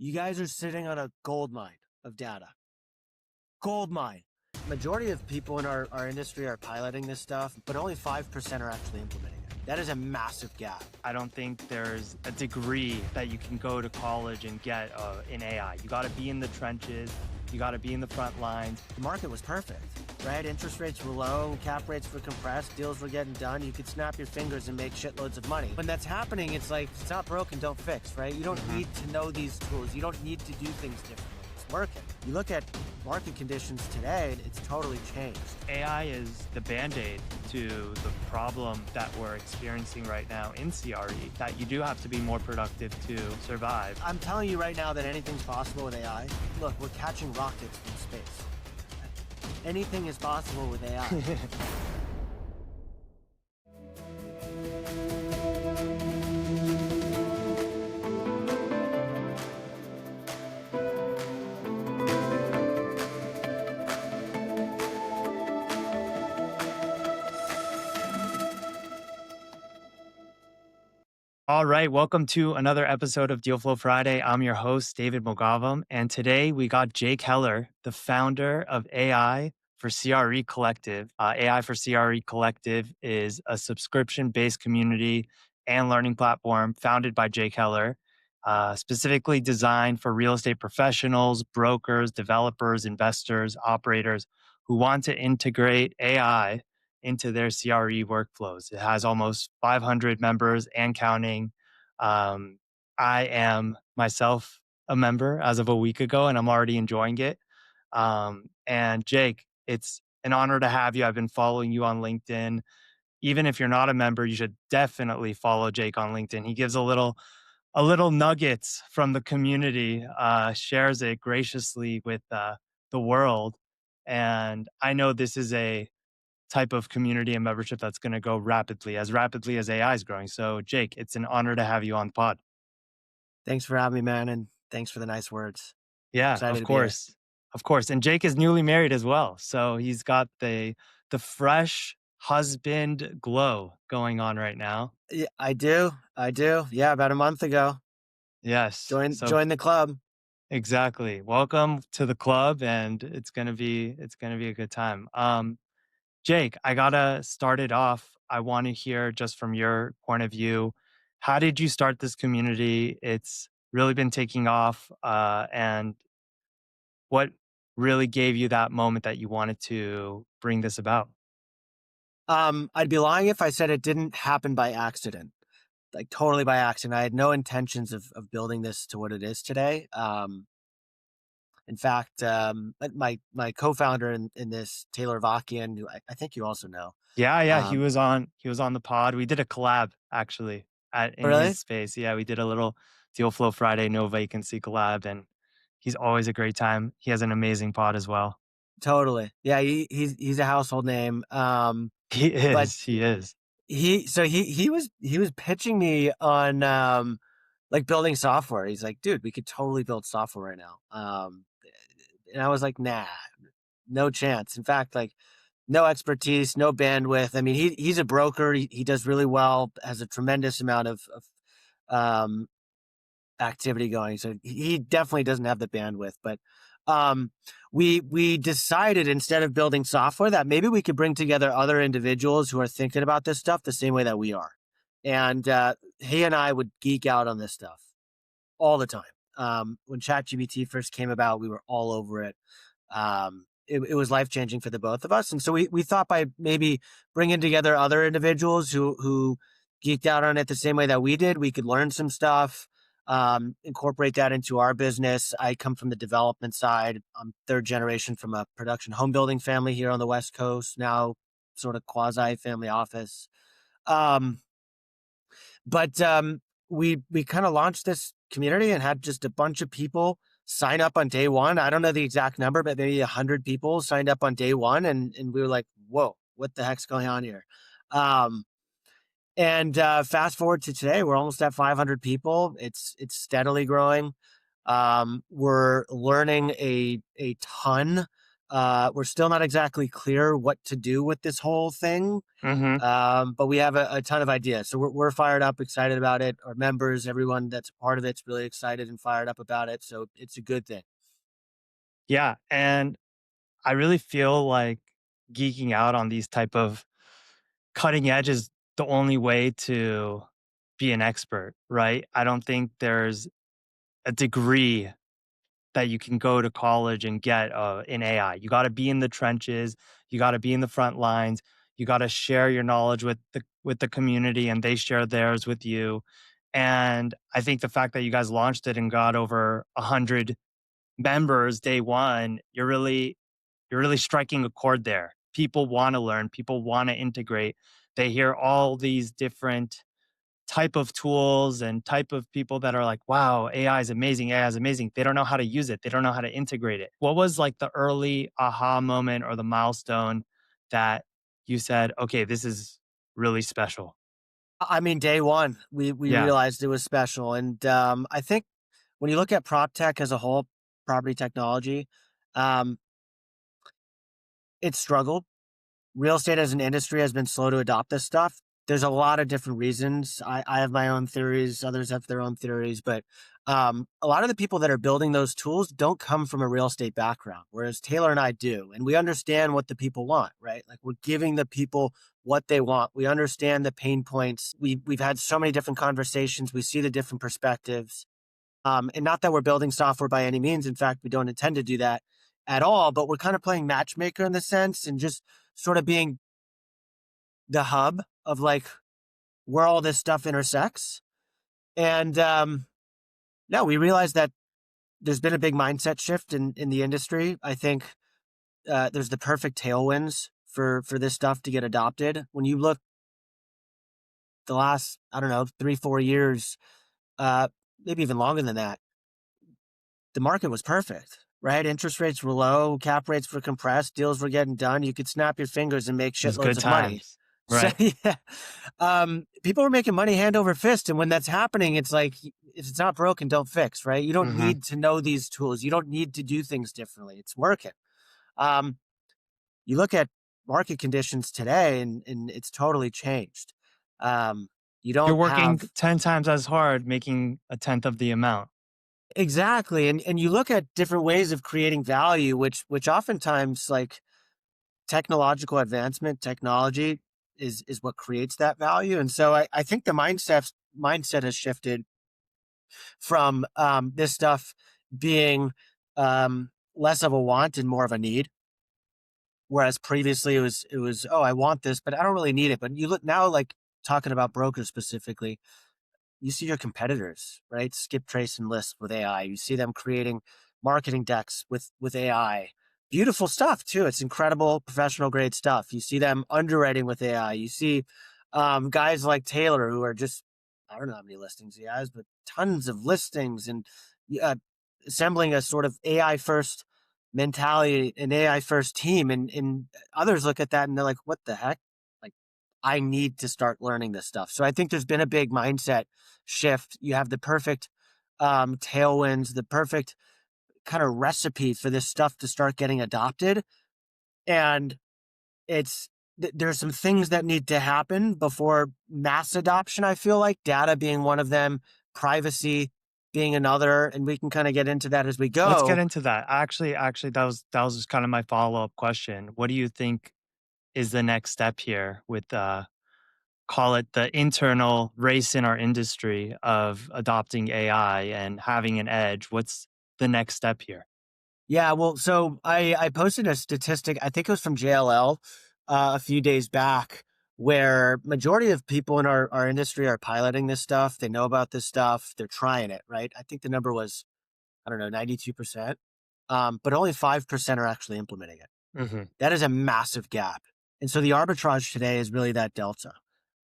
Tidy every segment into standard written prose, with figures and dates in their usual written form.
You guys are sitting on a gold mine of data. Gold mine. Majority of people in our industry are piloting this stuff, but only 5% are actually implementing it. That is a massive gap. I don't think there's a degree that you can go to college and get in AI. You got to be in the trenches. You got to be in the front lines. The market was perfect, right? Interest rates were low, cap rates were compressed, deals were getting done. You could snap your fingers and make shitloads of money. When that's happening, it's like, it's not broken, don't fix, right? You don't need to know these tools. You don't need to do things differently. It's working. You look at market conditions today, it's totally changed. AI is the Band-Aid to the problem that we're experiencing right now in CRE, that you do have to be more productive to survive. I'm telling you right now that anything's possible with AI. Look, we're catching rockets from space. Anything is possible with AI. All right, welcome to another episode of Deal Flow Friday. I'm your host, David Moghavem, and today we got Jake Heller, the founder of AI for CRE Collective. AI for CRE Collective is a subscription-based community and learning platform founded by Jake Heller, specifically designed for real estate professionals, brokers, developers, investors, operators who want to integrate AI into their CRE workflows. It has almost 500 members and counting. I am myself a member as of a week ago, and I'm already enjoying it. And Jake, it's an honor to have you. I've been following you on LinkedIn. Even if you're not a member, you should definitely follow Jake on LinkedIn. He gives a little nuggets from the community, shares it graciously with the world. And I know this is a type of community and membership that's going to go rapidly as AI is growing. So, Jake, it's an honor to have you on the pod. Thanks for having me, man, and thanks for the nice words. Yeah, Excited of to be here. course, of course. And Jake is newly married as well, so he's got the fresh husband glow going on right now. Yeah, I do. Yeah, about a month ago. Yes, Join the club. Exactly. Welcome to the club, and it's gonna be a good time. Jake, I gotta start it off. I want to hear just from your point of view. How did you start this community? It's really been taking off, and what really gave you that moment that you wanted to bring this about? I'd be lying if I said it didn't happen by accident. Like totally by accident. I had no intentions of building this to what it is today. In fact, my co-founder in this, Taylor Vakian, who I think you also know. Yeah, he was on the pod. We did a collab actually in Really? his space. Yeah, we did a little Deal Flow Friday No Vacancy collab, and he's always a great time. He has an amazing pod as well. Totally. Yeah, he's a household name. He is. He was pitching me on like building software. He's like, dude, we could totally build software right now. And I was like, nah, no chance. In fact, like no expertise, no bandwidth. I mean, he's a broker. He does really well, has a tremendous amount of activity going. So he definitely doesn't have the bandwidth, but we decided, instead of building software, that maybe we could bring together other individuals who are thinking about this stuff the same way that we are. And he and I would geek out on this stuff all the time. When ChatGPT first came about, we were all over it. It was life-changing for the both of us. And so we thought by maybe bringing together other individuals who geeked out on it the same way that we did, we could learn some stuff, incorporate that into our business. I come from the development side. I'm third generation from a production home building family here on the West Coast, now sort of quasi family office. But we kind of launched this community and had just a bunch of people sign up on day one. I don't know the exact number, but maybe 100 people signed up on day one. And we were like, whoa, what the heck's going on here? And fast forward to today, we're almost at 500 people. It's steadily growing. We're learning a ton. We're still not exactly clear what to do with this whole thing, Hmm. but we have a ton of ideas. So we're fired up, excited about it. Our members, everyone that's a part of it's really excited and fired up about it. So it's a good thing. Yeah, and I really feel like geeking out on these type of cutting edge is the only way to be an expert, right? I don't think there's a degree that you can go to college and get in AI. You got to be in the trenches. You got to be in the front lines. You got to share your knowledge with the community, and they share theirs with you. And I think the fact that you guys launched it and got over 100 members day one, you're really striking a chord there. People want to learn. People want to integrate. They hear all these different type of tools and type of people that are like, wow, AI is amazing. AI is amazing. They don't know how to use it. They don't know how to integrate it. What was like the early aha moment or the milestone that you said, okay, this is really special? I mean, day one, we Yeah, realized it was special, and I think when you look at prop tech as a whole, property technology, um, it struggled. Real estate as an industry has been slow to adopt this stuff. There's a lot of different reasons. I have my own theories. Others have their own theories, but a lot of the people that are building those tools don't come from a real estate background, whereas Taylor and I do, and we understand what the people want, right? Like we're giving the people what they want. We understand the pain points. We've had so many different conversations. We see the different perspectives. And not that we're building software by any means. In fact, we don't intend to do that at all, but we're kind of playing matchmaker in the sense and just sort of being the hub of like where all this stuff intersects. And no, we realized that there's been a big mindset shift in the industry. I think there's the perfect tailwinds for this stuff to get adopted. When you look the last, I don't know, 3, 4 years, uh, maybe even longer than that, the market was perfect, right? Interest rates were low, cap rates were compressed, deals were getting done. You could snap your fingers and make it was shitloads good of money. times, So right? yeah, people were making money hand over fist, and when that's happening, it's like if it's not broken, don't fix, right? You don't Hmm. need to know these tools. You don't need to do things differently. It's working. Um, you look at market conditions today, and it's totally changed. Um, you You're don't working have 10 times as hard, making a tenth of the amount. exactly, and you look at different ways of creating value, which oftentimes like technological advancement, technology is what creates that value. And so I think the mindset has shifted from this stuff being less of a want and more of a need. Whereas previously it was oh I want this but I don't really need it. But you look now like talking about brokers specifically, you see your competitors, right? Skip trace and list with AI. You see them creating marketing decks with AI. Beautiful stuff too. It's incredible professional grade stuff. You see them underwriting with AI. You see guys like Taylor who are just I don't know how many listings he has, but tons of listings and uh, assembling a sort of AI first mentality, an AI first team. And others look at that and they're like, what the heck? Like I need to start learning this stuff. So I think there's been a big mindset shift. You have the perfect tailwinds, the perfect kind of recipe for this stuff to start getting adopted. And it's there's some things that need to happen before mass adoption. I feel like data being one of them, privacy being another, and we can kind of get into that as we Let's get go. into that. Actually, that was just kind of my follow-up question. What do you think is the next step here with call it the internal race in our industry of adopting AI and having an edge? What's the next step here? Yeah, well, so I posted a statistic. I think it was from JLL a few days back, where majority of people in our industry are piloting this stuff. They know about this stuff. They're trying it, right? I think the number was I don't know 92%, but only 5% are actually implementing it. Hmm. That is a massive gap, and so the arbitrage today is really that delta.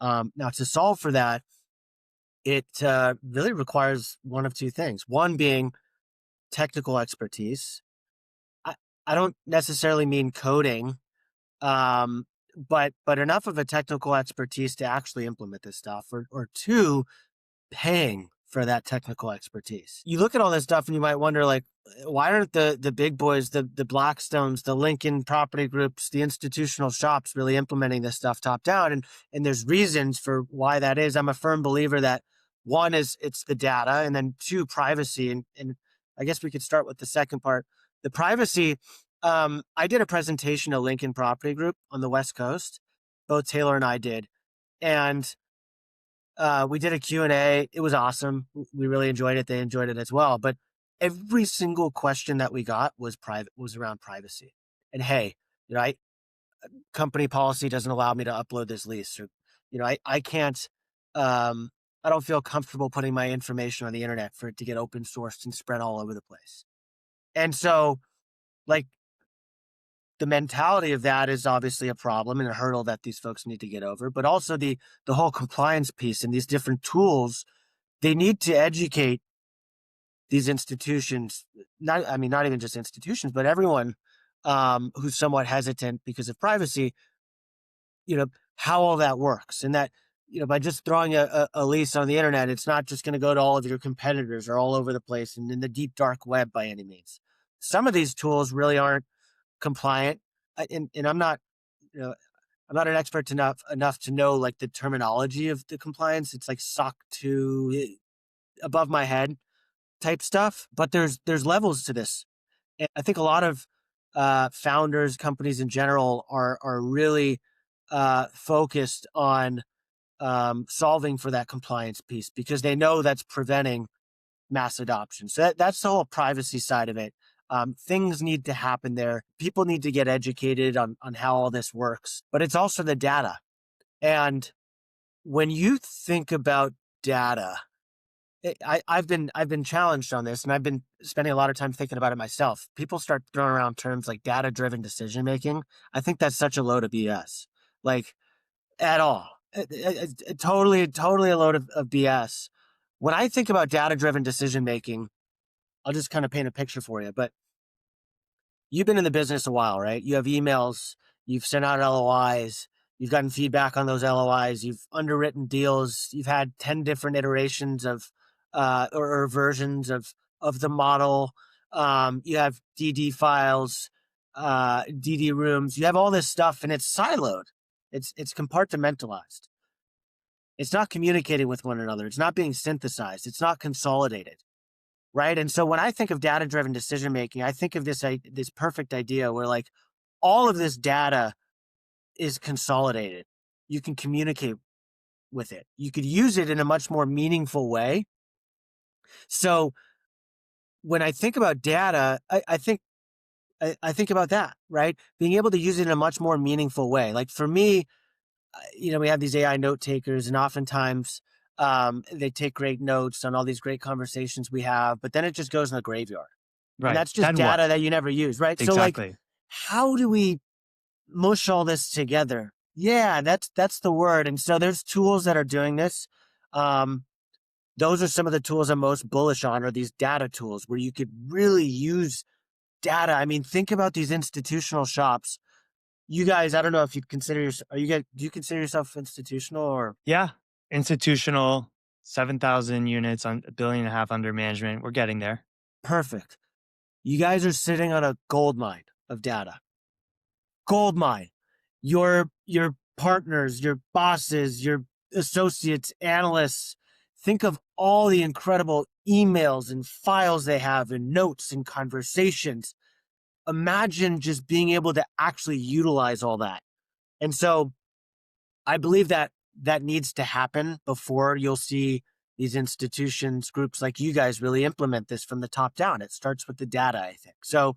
Now, to solve for that, it really requires one of two things. One being technical expertise. I, I don't necessarily mean coding, but enough of a technical expertise to actually implement this stuff, or two, paying for that technical expertise. You look at all this stuff and you might wonder, like, why aren't the big boys, the Blackstones, the Lincoln property groups, the institutional shops really implementing this stuff top down? And there's reasons for why that is. I'm a firm believer that one is it's the data, and then two, privacy. And I guess we could start with the second part, the privacy. I did a presentation to Lincoln Property Group on the West Coast. Both Taylor and I did, and we did a Q&A. It was awesome. We really enjoyed it. They enjoyed it as well. But every single question that we got was around privacy. And hey, I company policy doesn't allow me to upload this lease, or I can't. I don't feel comfortable putting my information on the internet for it to get open sourced and spread all over the place. And so, like, the mentality of that is obviously a problem and a hurdle that these folks need to get over. But also the whole compliance piece and these different tools, they need to educate these institutions. Not even just institutions, but everyone who's somewhat hesitant because of privacy. How all that works, and that by just throwing a lease on the internet, it's not just going to go to all of your competitors or all over the place and in the deep dark web by any means. Some of these tools really aren't compliant, and I'm not, I'm not an expert enough to know like the terminology of the compliance. It's like SOC 2, above my head type stuff. But there's levels to this, and I think a lot of founders, companies in general, are really focused on solving for that compliance piece because they know that's preventing mass adoption. So that's the whole privacy side of it. Things need to happen there. People need to get educated on how all this works, but it's also the data. And when you think about data, I've been challenged on this, and I've been spending a lot of time thinking about it myself. People start throwing around terms like data driven decision making. I think that's such a load of BS, like at all. Totally a load of BS. When I think about data driven decision making, I'll just kind of paint a picture for you. But you've been in the business a while, right? You have emails, you've sent out LOIs, you've gotten feedback on those LOIs, you've underwritten deals, you've had 10 different iterations of or versions of the model. You have DD files, DD rooms, you have all this stuff, and it's siloed. It's compartmentalized. It's not communicating with one another. It's not being synthesized. It's not consolidated, right? And so when I think of data-driven decision making, I think of this perfect idea where like all of this data is consolidated. You can communicate with it. You could use it in a much more meaningful way. So when I think about data, I think about that, right? Being able to use it in a much more meaningful way. Like for me, we have these AI note takers, and oftentimes they take great notes on all these great conversations we have, but then it just goes in the graveyard. And Right. that's just Then what? data that you never use, right? So like, Exactly. how do we mush all this together? Yeah, that's the word. And so there's tools that are doing this. Um, those are some of the tools I'm most bullish on, are these data tools where you could really use data. I mean, think about these institutional shops. You guys, I don't know if you consider do you consider yourself institutional or Yeah. Institutional, 7,000 units on a billion and a half under management. We're getting there. perfect? You guys are sitting on a gold mine of data. Gold mine. Your partners, your bosses, your associates, analysts, think of all the incredible emails and files they have and notes and conversations. Imagine just being able to actually utilize all that. And so I believe that that needs to happen before you'll see these institutions, groups like you guys really implement this from the top down. It starts with the data, I think. So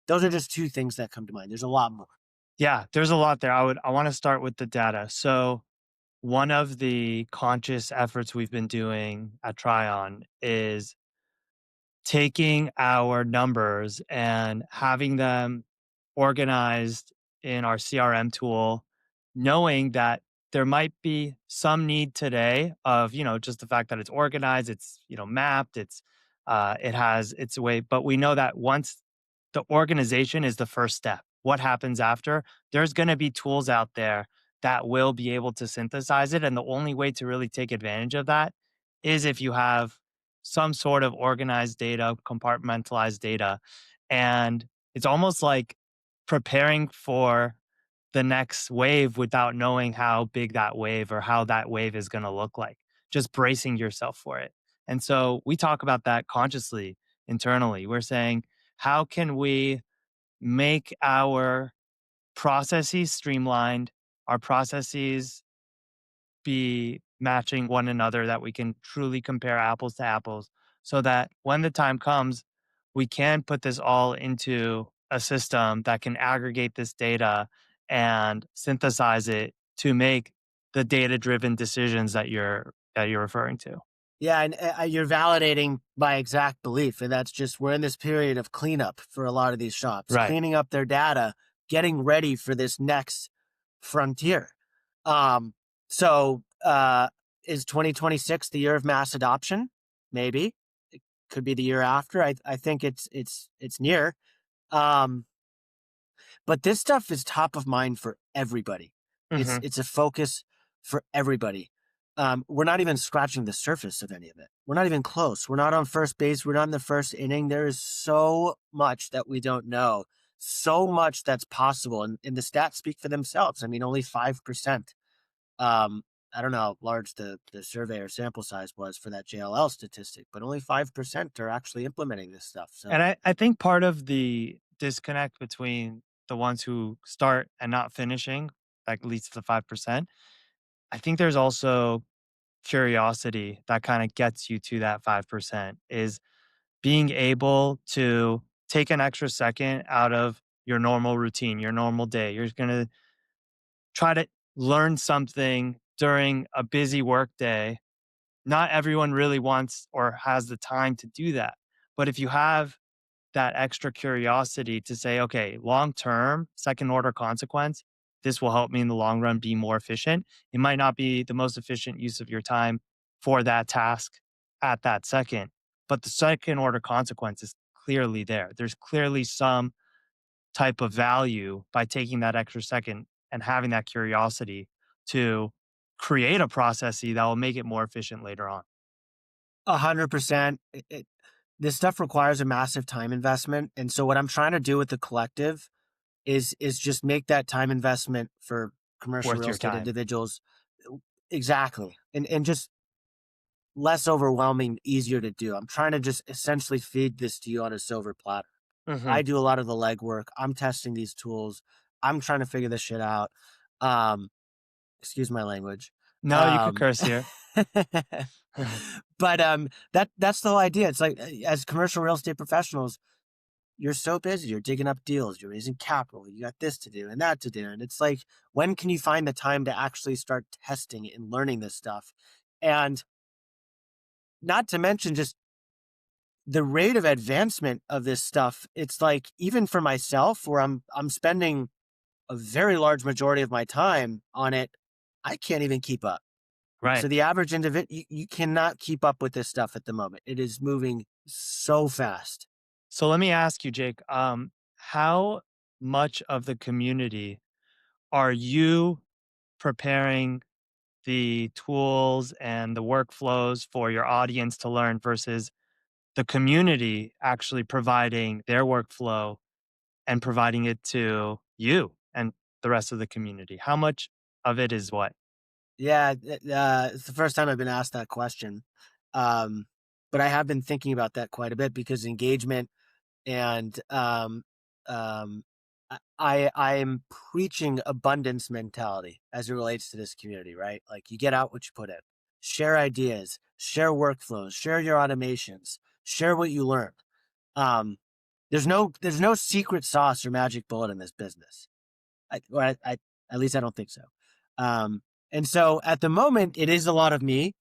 those are just two things that come to mind. There's a lot more. Yeah, there's a lot there. I want to start with the data. So one of the conscious efforts we've been doing at Tryon is taking our numbers and having them organized in our CRM tool, knowing that there might be some need today of, just the fact that it's organized, it's, mapped, it has its way, but we know that once the organization is the first step, what happens after, there's going to be tools out there that will be able to synthesize it. And the only way to really take advantage of that is if you have some sort of organized data, compartmentalized data. And it's almost like preparing for the next wave without knowing how big that wave or how that wave is going to look like, just bracing yourself for it. And so we talk about that consciously internally. We're saying, how can we make our processes streamlined, our processes be matching one another, that we can truly compare apples to apples, so that when the time comes, we can put this all into a system that can aggregate this data and synthesize it to make the data driven decisions that you're referring to. Yeah, and you're validating my exact belief, and that's just we're in this period of cleanup for a lot of these shops, Right. cleaning up their data, getting ready for this next frontier. Um, so is 2026 the year of mass adoption? Maybe it could be the year after. I think it's near. Um, but this stuff is top of mind for everybody. It's Hmm. it's a focus for everybody. We're not even scratching the surface of any of it. We're not even close. We're not on first base. We're not in the first inning. There is so much that we don't know, so much that's possible. And the stats speak for themselves. I mean, only 5%. Um, I don't know how large the survey or sample size was for that JLL statistic, but only 5% are actually implementing this stuff. And So I think part of the disconnect between the ones who start and not finishing, that leads to the 5%. I think there's also curiosity that kind of gets you to that 5%, is being able to take an extra second out of your normal routine, your normal day. You're going to try to learn something during a busy work day. Not everyone really wants or has the time to do that. But if you have that extra curiosity to say, okay, long term, second order consequence, this will help me in the long run be more efficient. It might not be the most efficient use of your time for that task at that second, but the second order consequence is clearly there. There's clearly some type of value by taking that extra second and having that curiosity to create a process that will make it more efficient later on. 100%. This stuff requires a massive time investment, and so what I'm trying to do with the collective is just make that time investment for commercial Worth real your estate time. individuals exactly, and just less overwhelming, easier to do. I'm trying to just essentially feed this to you on a silver platter. Hmm. I do a lot of the legwork. I'm testing these tools. I'm trying to figure this shit out. Um, excuse my language. No, you could Um, curse here. but that's the whole idea. It's like as commercial real estate professionals, you're so busy. You're digging up deals. You're raising capital. You got this to do and that to do. And it's like, when can you find the time to actually start testing and learning this stuff? And not to mention just the rate of advancement of this stuff. It's like even for myself, where I'm spending a very large majority of my time on it, I can't even keep up. Right. So the average individual, you cannot keep up with this stuff at the moment. It is moving so fast. So let me ask you, Jake, how much of the community are you preparing the tools and the workflows for your audience to learn versus the community actually providing their workflow and providing it to you and the rest of the community? How much of it is what? Yeah, it's the first time I've been asked that question. Um, but I have been thinking about that quite a bit because engagement and um, I'm preaching abundance mentality as it relates to this community, right? Like you get out what you put in, share ideas, share workflows, share your automations, share what you learned. Um, there's no secret sauce or magic bullet in this business. I at least I don't think so. Um, and so at the moment, it is a lot of me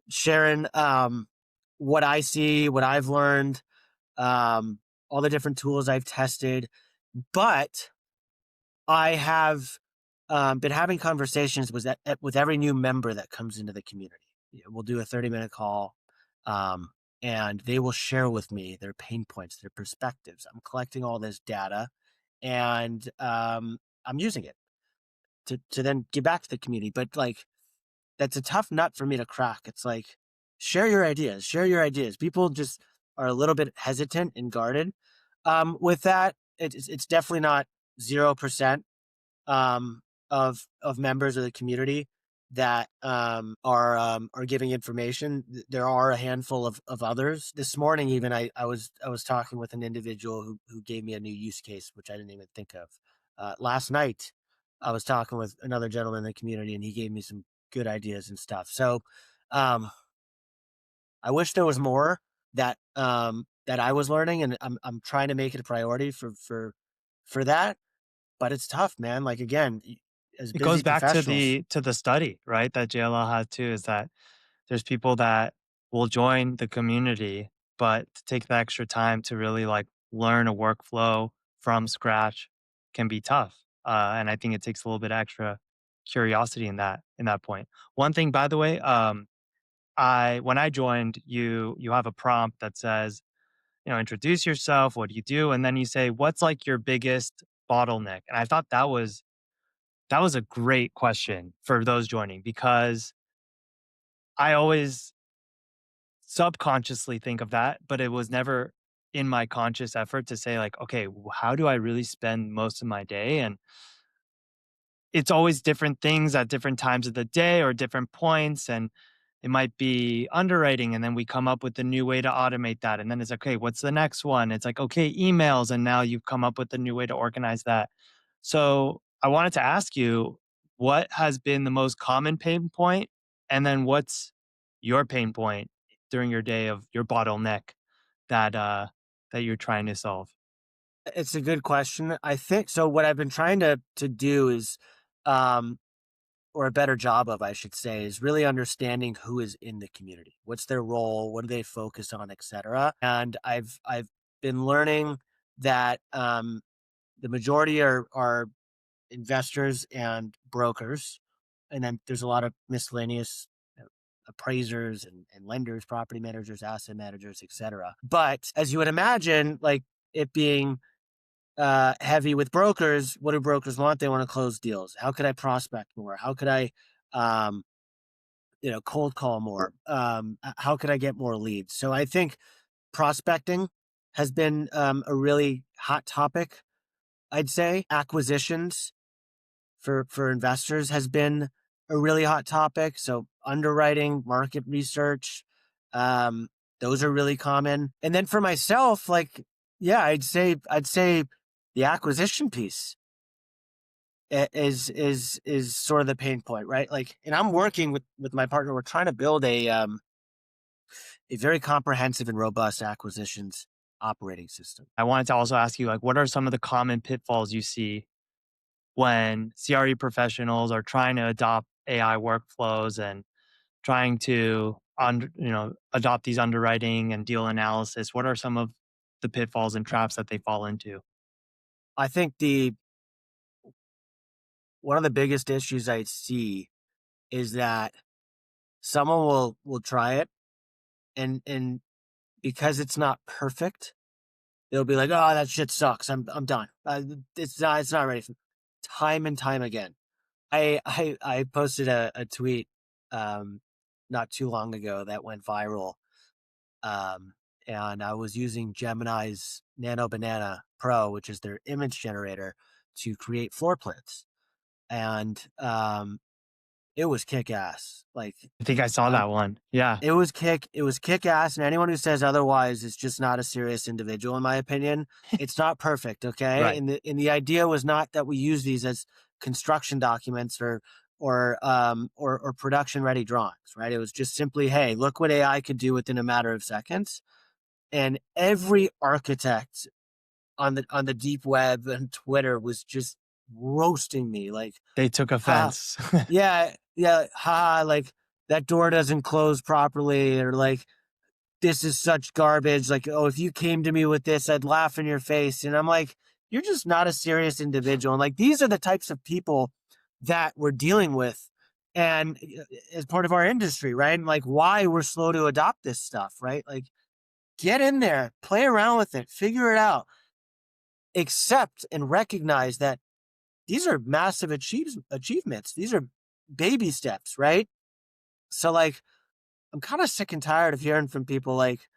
sharing what I see, what I've learned, um, all the different tools I've tested. But I have been having conversations with every new member that comes into the community. Yeah, we'll do a 30-minute call, um, and they will share with me their pain points, their perspectives. I'm collecting all this data, and I'm using it to then give back to the community. But like that's a tough nut for me to crack. It's like share your ideas. Share your ideas. People just are a little bit hesitant and guarded. With that, it's definitely not 0% of members of the community that are giving information. There are a handful of others. This morning, even I was talking with an individual who gave me a new use case, which I didn't even think of. Last night, I was talking with another gentleman in the community, and he gave me some good ideas and stuff. So, um, I wish there was more that I was learning, and I'm trying to make it a priority for that. But it's tough, man. Like again, as It goes busy back to professionals, the study, right, that JLL had too, is that there's people that will join the community, but to take the extra time to really, like, learn a workflow from scratch can be tough, and I think it takes a little bit extra curiosity in that point. One thing, by the way, I when I joined, you have a prompt that says, you know, "Introduce yourself, what do you do?" And then you say, "What's, like, your biggest bottleneck?" And I thought that was a great question for those joining because I always subconsciously think of that, but it was never in my conscious effort to say like, okay, how do I really spend most of my day? And it's always different things at different times of the day or different points. And it might be underwriting. And then we come up with a new way to automate that. And then it's okay, what's the next one? It's like, okay, emails. And now you've come up with a new way to organize that. So I wanted to ask you, what has been the most common pain point? And then what's your pain point during your day of your bottleneck that that you're trying to solve? it's a good question. I think so. What I've been trying to do is, um, or a better job of, I should say, is really understanding who is in the community. What's their role? What do they focus on, etc. And I've been learning that the majority are investors and brokers, and then there's a lot of miscellaneous appraisers and lenders, property managers, asset managers, etc. But as you would imagine, like it being heavy with brokers, what do brokers want? They want to close deals. How could I prospect more? How could I, um, cold call more? How could I get more leads? So I think prospecting has been a really hot topic. I'd say acquisitions for investors has been a really hot topic. So underwriting, market research, um, those are really common. And then for myself, like, yeah, I'd say the acquisition piece is sort of the pain point, right? Like, and I'm working with my partner. We're trying to build a very comprehensive and robust acquisitions operating system. I wanted to also ask you, like, what are some of the common pitfalls you see when CRE professionals are trying to adopt AI workflows and trying to adopt these underwriting and deal analysis? What are some of the pitfalls and traps that they fall into? I think the one of the biggest issues I see is that someone will try it, and because it's not perfect, they'll be like, "Oh, that shit sucks. I'm done. It's not ready." Time and time again. I posted a tweet um, not too long ago that went viral, um, and I was using Gemini's Nano Banana Pro, which is their image generator, to create floor plans, and it was kick ass. Like, I think I saw um, that one. Yeah, it was kick ass, and anyone who says otherwise is just not a serious individual, in my opinion. It's not perfect, okay? right. And the idea was not that we use these as construction documents or production ready drawings, right? It was just simply, hey, look what AI could do within a matter of seconds. And every architect on the deep web and Twitter was just roasting me, like, They took ha, offense. yeah, yeah, ha, like that door doesn't close properly, or like this is such garbage. Like, oh, if you came to me with this, I'd laugh in your face. And I'm like, you're just not a serious individual. And like, these are the types of people that we're dealing with, and as part of our industry, right? And like, why we're slow to adopt this stuff, right? Like, get in there, play around with it, figure it out, accept and recognize that these are massive achievements. These are baby steps, right? So like I'm kind of sick and tired of hearing from people like,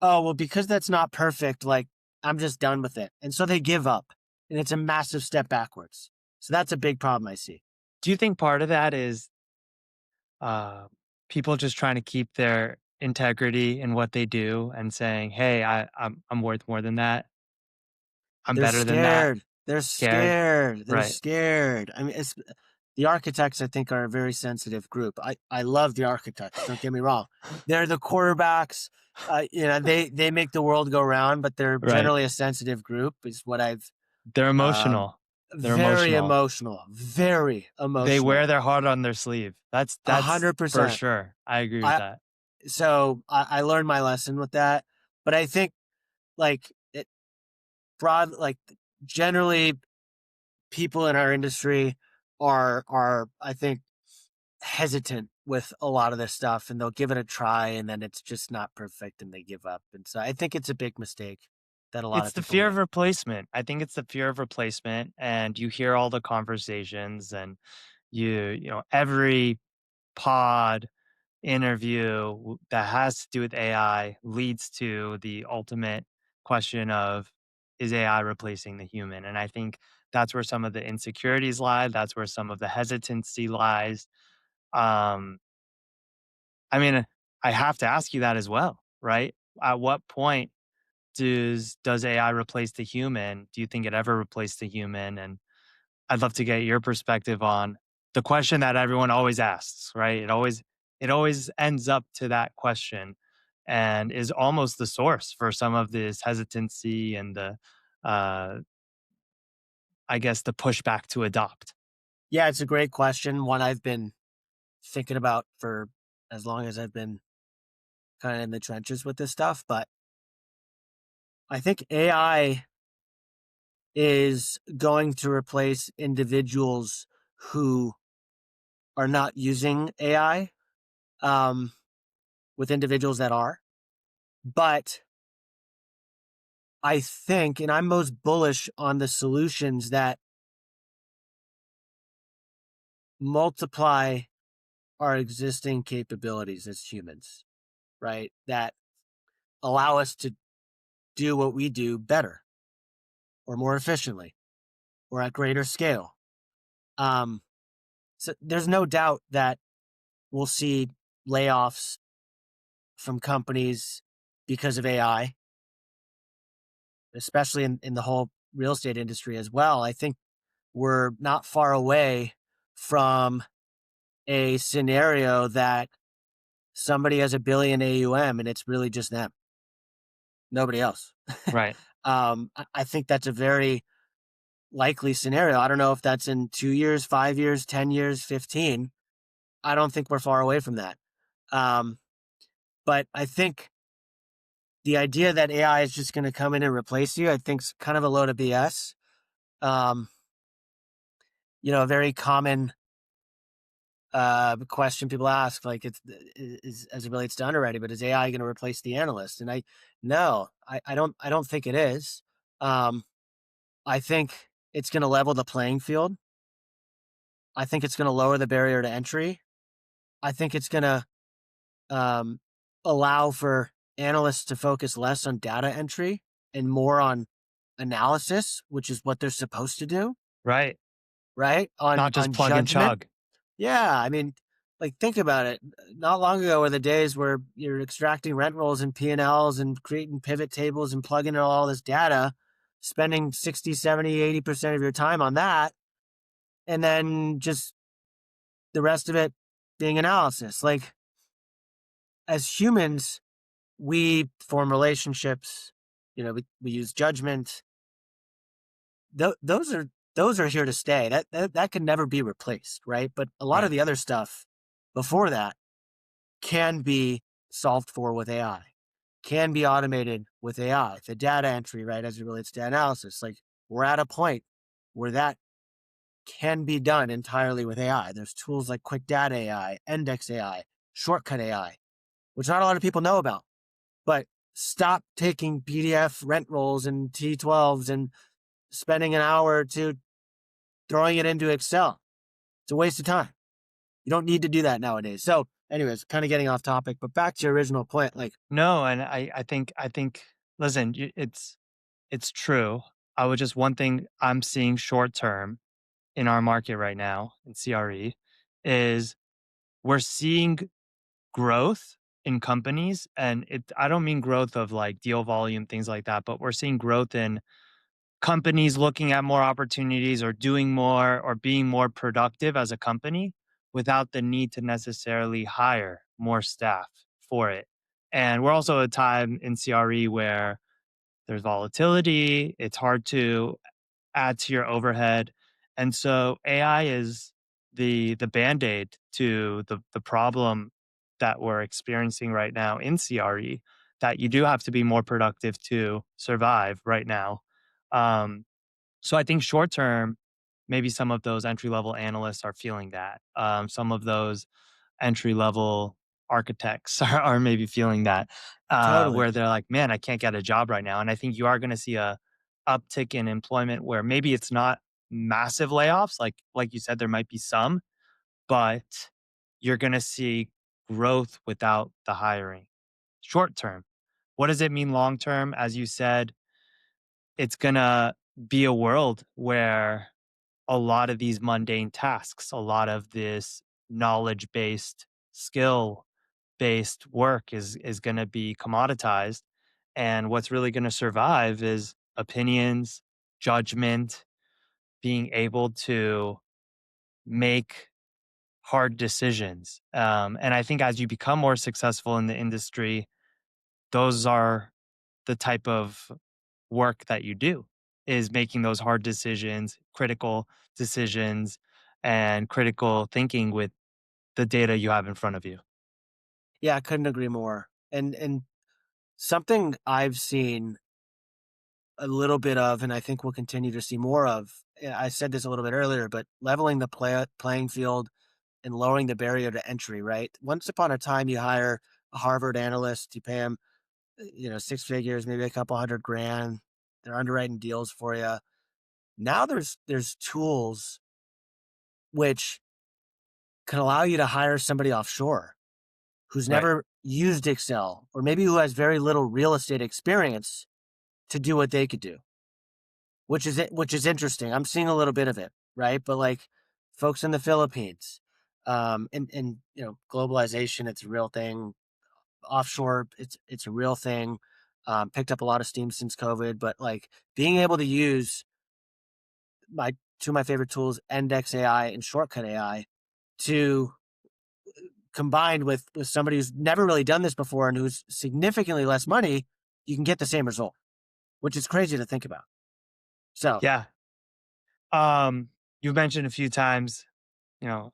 oh, well, because that's not perfect, like, I'm just done with it. And so they give up, and it's a massive step backwards. So that's a big problem I see. Do you think part of that is uh, people just trying to keep their integrity in what they do and saying, "Hey, I'm worth more than that. I'm They're better than that." scared. They're Scared, scared. They're right? scared. I mean, the architects, I think, are a very sensitive group. I love the architects. Don't get me wrong. They're the quarterbacks. They make the world go round, but they're Right. generally a sensitive group. Is what I've They're um, emotional. They're very emotional. emotional. Very They wear emotional. their heart on their sleeve. That's for 100%. sure. I agree with I that. I learned my lesson with that, but I think like it broad like generally people in our industry are I think hesitant with a lot of this stuff, and they'll give it a try and then it's just not perfect and they give up. And so I think it's a big mistake that a lot It's of the people fear of make. replacement. I think it's the fear of replacement, and you hear all the conversations, and every pod interview that has to do with AI leads to the ultimate question of, is AI replacing the human? And I think that's where some of the insecurities lie. That's where some of the hesitancy lies. Um, I mean, I have to ask you that as well, right? At what point does AI replace the human? Do you think it ever replaced the human? And I'd love to get your perspective on the question that everyone always asks, right? It always ends up to that question and is almost the source for some of this hesitancy and the uh I guess the pushback to adopt. Yeah, it's a great question, one I've been thinking about for as long as I've been kind of in the trenches with this stuff. But I think AI is going to replace individuals who are not using AI, um, with individuals that are. But I think, and I'm most bullish on the solutions that multiply our existing capabilities as humans, right? That allow us to do what we do better or more efficiently or at greater scale. Um, so there's no doubt that we'll see layoffs from companies because of AI, especially in the whole real estate industry as well. I think we're not far away from a scenario that somebody has a billion AUM and it's really just them, nobody else. Right. I think that's a very likely scenario. I don't know if that's in 2 years, 5 years, 10 years, 15. I don't think we're far away from that. Um, but I think the idea that AI is just going to come in and replace you, I think is kind of a load of BS. Um, a very common question people ask, like it's is as it relates to underwriting, but is AI going to replace the analyst? And I don't think it is. Um, I think it's going to level the playing field. I think it's going to lower the barrier to entry. I think it's going to um, allow for analysts to focus less on data entry and more on analysis, which is what they're supposed to do, Right. right? Not just On plug and judgment. chug. Yeah, I mean, like think about it. Not long ago were the days where you're extracting rent rolls and P&Ls and creating pivot tables and plugging in all this data, spending 60, 70, 80% of your time on that, and then just the rest of it being analysis. Like as humans, we form relationships, we use judgment. Those are here to stay. That can never be replaced, right? But a lot of Right. the other stuff before that can be solved for with AI, can be automated with AI. The data entry, right, as it relates to analysis, like we're at a point where that can be done entirely with AI. There's tools like Quick Data AI, Index AI, Shortcut AI, which not a lot of people know about. But stop taking PDF rent rolls and T12s and spending an hour or two throwing it into Excel. It's a waste of time. You don't need to do that nowadays. So Anyways, kind of getting off topic, but back to your original point. Like, No, and I think listen, it's true. I would just one thing I'm seeing short term in our market right now in CRE is we're seeing growth in companies, and I don't mean growth of like deal volume, things like that, but we're seeing growth in companies looking at more opportunities or doing more or being more productive as a company without the need to necessarily hire more staff for it. And we're also at a time in CRE where there's volatility, it's hard to add to your overhead. And so AI is the band-aid to the problem that we're experiencing right now in CRE, that you do have to be more productive to survive right now. Um, so I think short term, maybe some of those entry level analysts are feeling that. Some of those entry level architects are maybe feeling that, totally. where they're like, "Man, I can't get a job right now." And I think you are going to see a uptick in employment where maybe it's not massive layoffs, like you said, there might be some, but you're going to see growth without the hiring. Short term. What does it mean long term? As you said, it's going to be a world where a lot of these mundane tasks, a lot of this knowledge based, skill based work is going to be commoditized. And what's really going to survive is opinions, judgment, being able to make hard decisions. And I think as you become more successful in the industry, those are the type of work that you do, is making those hard decisions, critical decisions, and critical thinking with the data you have in front of you. Yeah, I couldn't agree more. And something I've seen a little bit of, and I think we'll continue to see more of. I said this a little bit earlier, but leveling the playing field and lowering the barrier to entry. Right. Once upon a time, you hire a Harvard analyst, you pay him, six figures, maybe a couple hundred grand. They're underwriting deals for you. Now there's tools which can allow you to hire somebody offshore who's Right. never used Excel or maybe who has very little real estate experience to do what they could do, which is interesting. I'm seeing a little bit of it, right? But like folks in the Philippines, and globalization, it's a real thing. Offshore, it's a real thing. Picked up a lot of steam since COVID, but like being able to use my two of my favorite tools, Index AI and Shortcut AI, to combined with somebody who's never really done this before and who's significantly less money, you can get the same result, which is crazy to think about. So, Yeah. Um, you've mentioned a few times,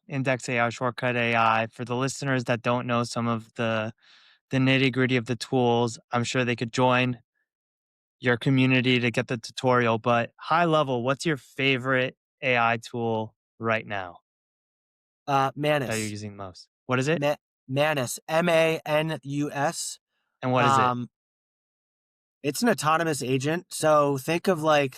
index AI, shortcut AI. For the listeners that don't know some of the nitty gritty of the tools, I'm sure they could join your community to get the tutorial. But high level, what's your favorite AI tool right now that you're Manus, using most? What is it? Ma- Manus, Manus. And what is it? Um, it's an autonomous agent. So think of like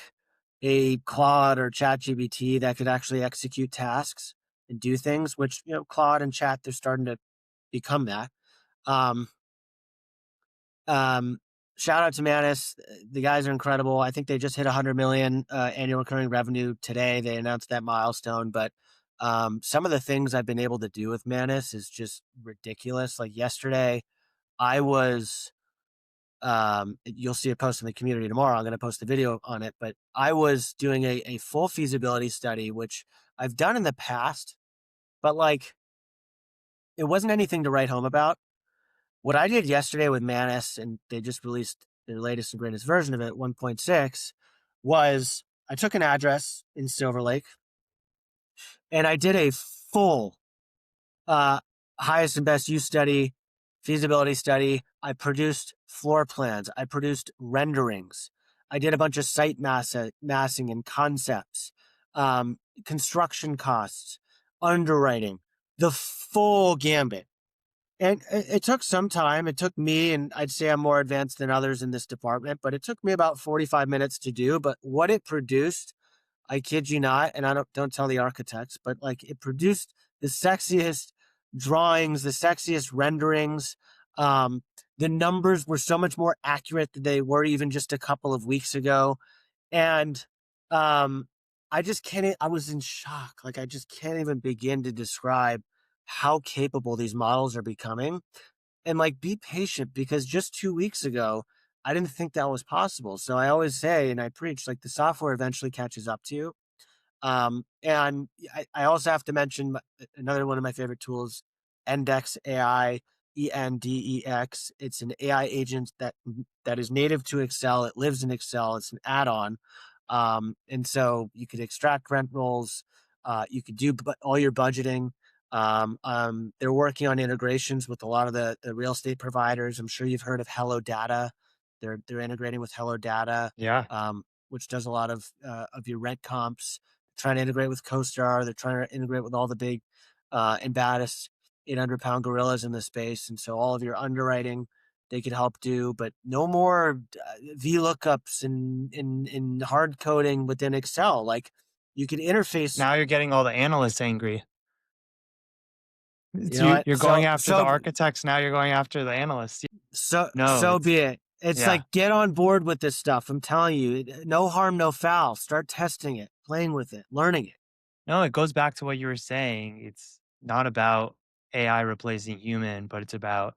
a Claude or ChatGPT that could actually execute tasks and do things, which Claude and Chat, they're starting to become that. Um, Um, Shout out to Manus. The guys are incredible. I think they just hit 100 million annual recurring revenue today. They announced that milestone, but some of the things I've been able to do with Manus is just ridiculous. Like yesterday, I was. You'll see a post in the community tomorrow. I'm going to post a video on it, but I was doing a full feasibility study, which I've done in the past, but like it wasn't anything to write home about. What I did yesterday with Manus, and they just released their latest and greatest version of it, 1.6, was I took an address in Silver Lake and I did a full uh, highest and best use study, feasibility study. I produced floor plans. I produced renderings. I did a bunch of site massing and concepts, construction costs, underwriting, the full gambit. And it took some time. It took me, and I'd say I'm more advanced than others in this department, but it took me about 45 minutes to do. But what it produced, I kid you not, and I don't tell the architects, but like it produced the sexiest, drawings, the sexiest renderings. Um, the numbers were so much more accurate than they were even just a couple of weeks ago. And um, I just can't, I was in shock. Like, I just can't even begin to describe how capable these models are becoming. And like, be patient because just 2 weeks ago, I didn't think that was possible. So I always say, and I preach, like, the software eventually catches up to you. And I also have to mention another one of my favorite tools, Endex AI, ENDEX. It's an AI agent that is native to Excel. It lives in Excel. It's an add-on, and so you could extract rent rolls. You could do all your budgeting. They're working on integrations with a lot of the real estate providers. I'm sure you've heard of Hello Data. They're integrating with Hello Data, Yeah. which does a lot of your rent comps, trying to integrate with CoStar. They're trying to integrate with all the big and baddest 800-pound gorillas in the space. And so all of your underwriting they could help do, but no more VLOOKUPs in hard coding within Excel. Like, you could interface, Now you're getting all the analysts angry. you It's know you what? you're going after the architects, now you're going after the analysts. No, So it's be it. It's yeah. like, get on board with this stuff. I'm telling you, no harm, no foul. Start testing it, playing with it, learning it. No, it goes back to what you were saying. It's not about AI replacing human, but it's about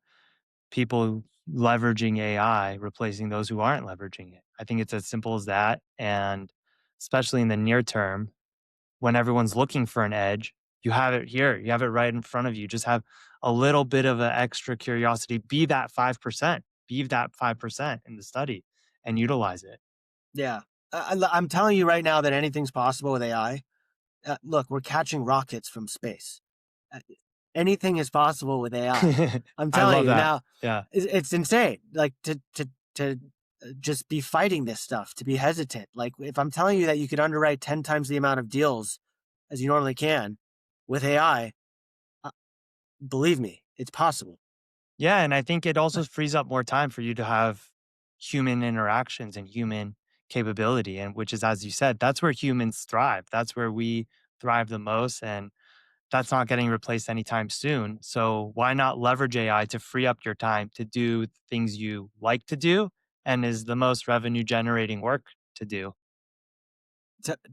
people leveraging AI replacing those who aren't leveraging it. I think it's as simple as that. And especially in the near term, when everyone's looking for an edge, you have it here. You have it right in front of you. Just have a little bit of an extra curiosity. Be that 5%. Be that 5% in the study and utilize it. Yeah. I'm telling you right now that anything's possible with AI. Look, we're catching rockets from space. Uh, Anything is possible with AI. I'm I telling love you that. now. Yeah. It's insane. Like, to just be fighting this stuff, to be hesitant. Like, if I'm telling you that you could underwrite 10 times the amount of deals as you normally can with AI, uh, believe me, it's possible. Yeah, and I think it also frees up more time for you to have human interactions and human capability, and which is, as you said, that's where humans thrive. That's where we thrive the most, and that's not getting replaced anytime soon. So why not leverage AI to free up your time to do things you like to do and is the most revenue generating work to do?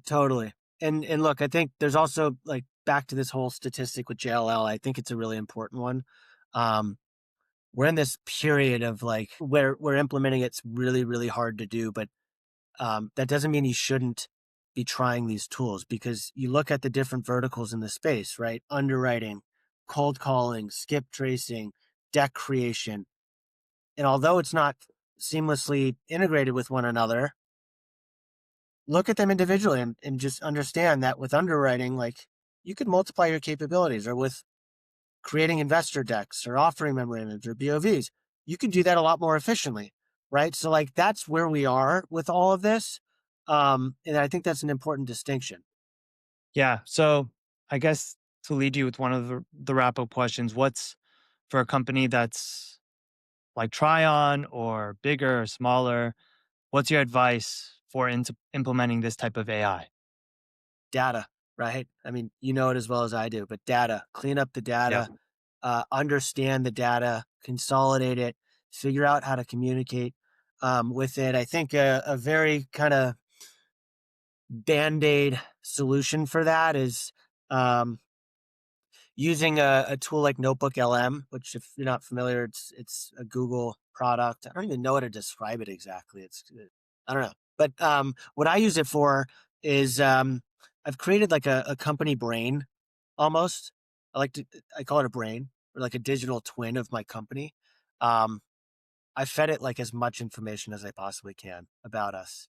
Totally. And look, I think there's also, like, back to this whole statistic with JLL. I think it's a really important one. Um, we're in this period of, like, where we're implementing it's really, really hard to do, but that doesn't mean you shouldn't be trying these tools, because you look at the different verticals in the space, right? Underwriting, cold calling, skip tracing, deck creation. And although it's not seamlessly integrated with one another, look at them individually and just understand that with underwriting, like, you could multiply your capabilities, or with creating investor decks or offering memorandums or BOVs, you can do that a lot more efficiently, right? So, like, that's where we are with all of this. And I think that's an important distinction. Yeah. So I guess to lead you with one of the wrap up questions, what's for a company that's like Tryon or bigger or smaller, what's your advice for implementing this type of AI? Data, right? I mean, you know it as well as I do, but data, clean up the Yeah. data, understand the data, consolidate it, figure out how to communicate with it. I think a very kind of band-aid solution for that is um, using a tool like Notebook LM, which, if you're not familiar, it's a Google product. I don't even know how to describe it exactly. I don't know. But what I use it for is, I've created like a company brain almost. I call it a brain, or like a digital twin of my company. Um, I fed it like as much information as I possibly can about us,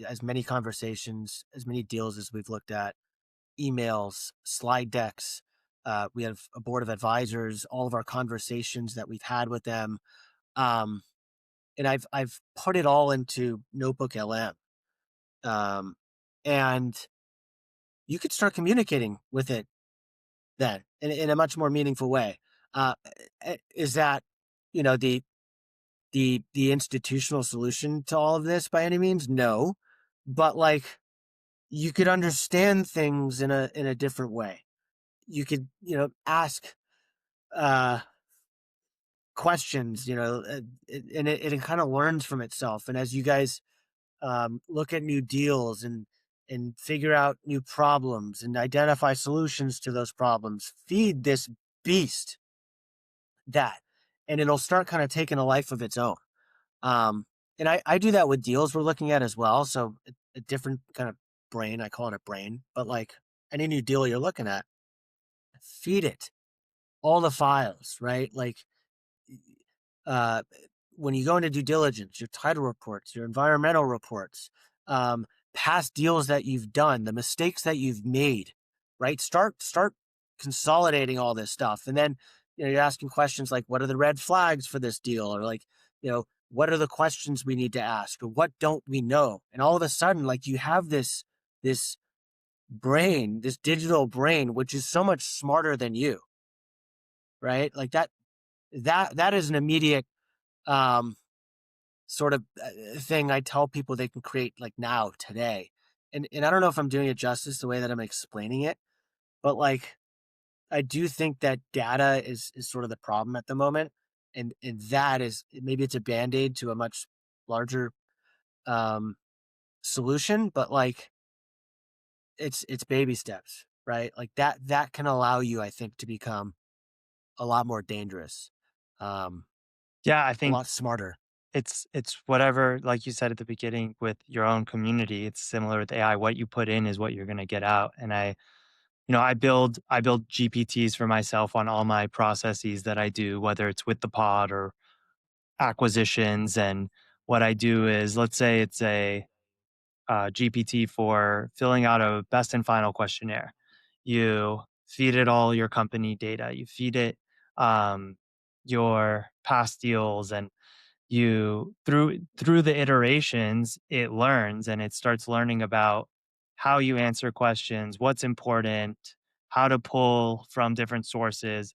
as many conversations, as many deals as we've looked at, emails, slide decks. We have a board of advisors, all of our conversations that we've had with them. Um, and I've put it all into Notebook LM. Um, and you could start communicating with it then in a much more meaningful way. Uh, is that, the the institutional solution to all of this by any means? No. But, like, you could understand things in a different way. You could, ask uh, questions, and it kind of learns from itself. And as you guys look at new deals and figure out new problems and identify solutions to those problems, feed this beast that, and it'll start kind of taking a life of its own. Um, and I do that with deals we're looking at as well. So a different kind of brain, I call it a brain, but like any new deal you're looking at, feed it all the files, right? Like uh, when you go into due diligence, your title reports, your environmental reports, um, past deals that you've done, the mistakes that you've made, right? Start consolidating all this stuff, and then you're asking questions like, "What are the red flags for this deal?" Or like, "What are the questions we need to ask?" Or "What don't we know?" And all of a sudden, like you have this brain, this digital brain, which is so much smarter than you, right? Like that is an immediate um sort of thing I tell people they can create like now today. And I don't know if I'm doing it justice the way that I'm explaining it, but like I do think that data is sort of the problem at the moment. And that is, maybe it's a band-aid to a much larger um solution, but like it's baby steps, right? Like that can allow you, I think, to become a lot more dangerous, um Yeah, I a think lot smarter. it's whatever, like you said at the beginning with your own community, it's similar with AI. What you put in is what you're gonna get out. And I build GPTs for myself on all my processes that I do, whether it's with the pod or acquisitions. And what I do is, let's say it's a GPT for filling out a best and final questionnaire. You feed it all your company data. You feed it um, your past deals, and you through the iterations, it learns and it starts learning about how you answer questions, what's important, how to pull from different sources.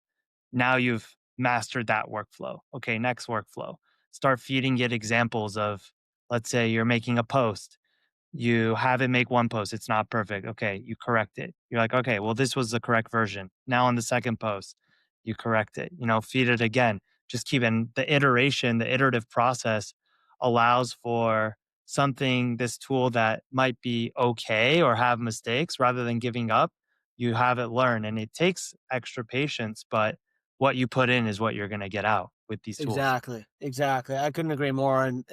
Now you've mastered that workflow. Okay, next workflow. Start feeding it examples of, let's say you're making a post, you have it make one post, it's not perfect. Okay, you correct it. You're like, okay, well, this was the correct version. Now on the second post, you correct it. Feed it again. Just keep in the iteration, the iterative process allows for something, this tool that might be okay or have mistakes, rather than giving up, you have it learn. And it takes extra patience, but what you put in is what you're going to get out with these tools. Exactly, exactly. I couldn't agree more. And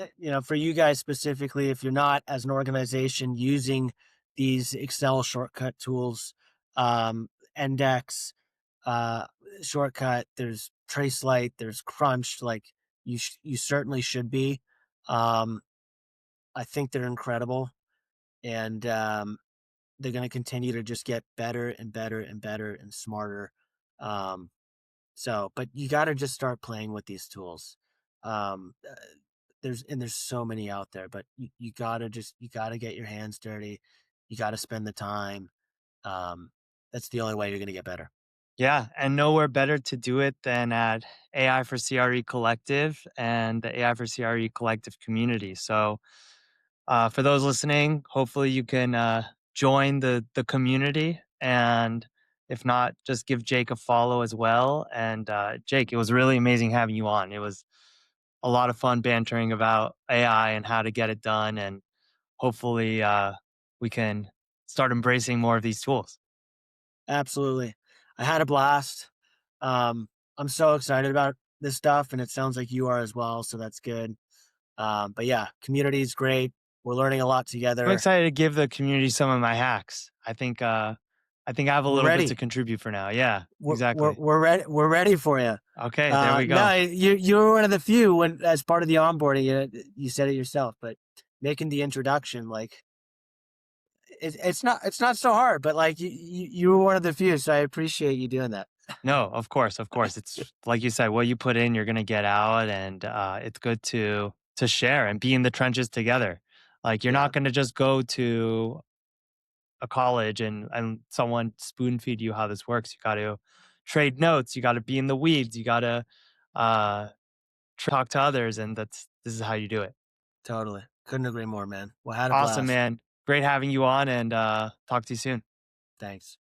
for you guys specifically, if you're not as an organization using these Excel shortcut tools, Index, uh, shortcut, there's Tracelight, there's Crunch. Like you certainly should be. Um, I think they're incredible, and they're going to continue to just get better and better and better and smarter. Um, but you got to just start playing with these tools. Um, uh, there's so many out there, but you gotta get your hands dirty. You got to spend the time. Um, that's the only way you're gonna get better. Yeah, and nowhere better to do it than at AI for CRE Collective and the AI for CRE Collective community. So, for those listening, hopefully you can join the community, and if not, just give Jake a follow as well. And Jake, it was really amazing having you on. It was a lot of fun bantering about AI and how to get it done, and hopefully we can start embracing more of these tools. Absolutely, I had a blast. Um, I'm so excited about this stuff, and it sounds like you are as well. So that's good. But yeah, community is great. We're learning a lot I'm together. excited to give the community some of my hacks. I think I have a We're little bit to ready. contribute for now. Yeah, We're exactly. we're ready. We're ready for you. Okay, there we go. No, you were one of the few when, as part of the onboarding, you said it yourself, but making the introduction, like it's not so hard, but like you were one of the few, so I appreciate you doing that. No, of course, of course. It's like you said, what you put in, you're gonna get out, and it's good to share and be in the trenches together. Like you're Yeah, not gonna just go to a college and someone spoon feed you how this works. You got to trade notes. You got to be in the weeds. You got to uh, talk to others, and this is how you do it. totally. Couldn't agree more, man. Well, had a Awesome, blast. man. Great having you on, and talk to you soon. Thanks.